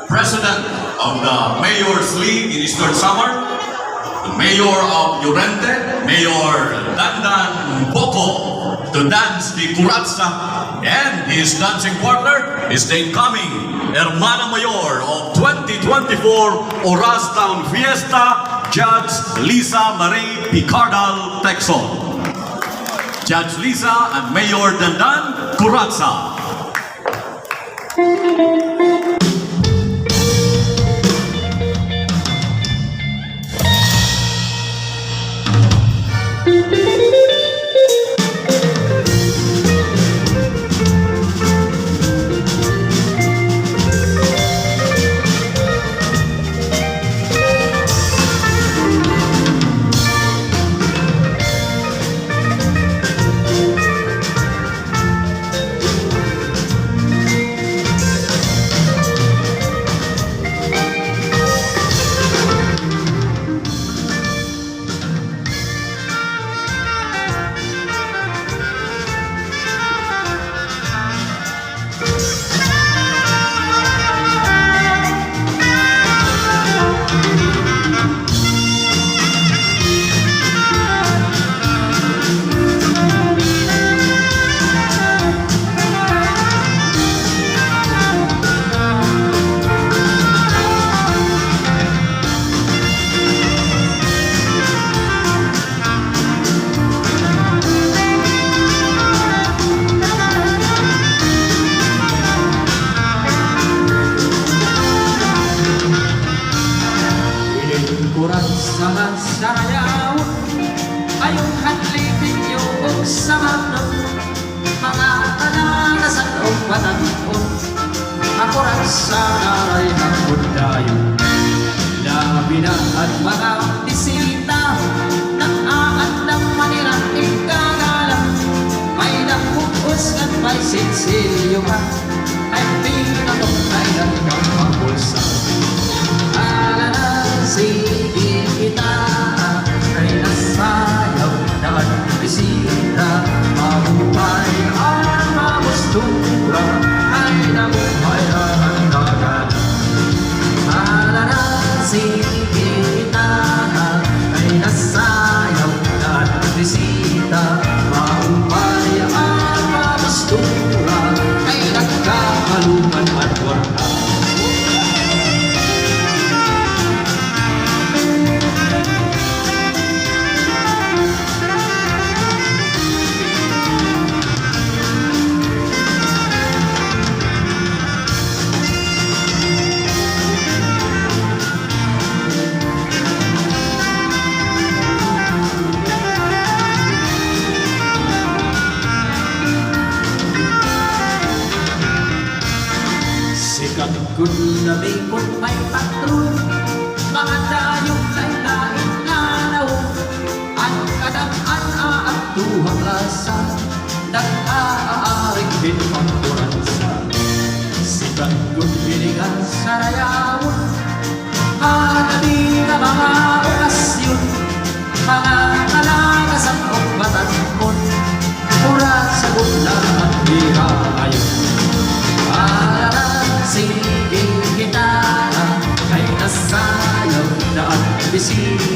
President of the Mayor's League in Eastern Samar, the Mayor of Llorente, Mayor Dandan Boko, to dance the Curatsa, and his dancing partner is the incoming Hermana Mayor of 2024 Oras Town Fiesta, Judge Lisa Marie Picardal Texon. Judge Lisa and Mayor Dandan Curatsa. Sama sayaw ayong hadlipin yung sama mga tanagasan o patanon ako rin sa naray ng bundayo labi na at mga bisita ng aangat ng manirang ikagalang may nakupos at may sinsilyo ka ay pinatong ay nagkang pagpulsa ala na sige kita ay nasayaw na at bisita mabuhay ang mamustura ay nabuhay ang dagat ala na sige kita ay nasayaw na at bisita mabuhay ang mamustura ay nagkakaluman at warga. Good na bikot may patrol mga dayong lain-lain nanaw at kadang-an at tuhang lasa nag-aaring din ang kuransa sikat good binigan sa rayawon hanabi na mga okasyon mga kalagasan o batanon mura sa gula at hirayon sige kita ay nasayaw na at bisita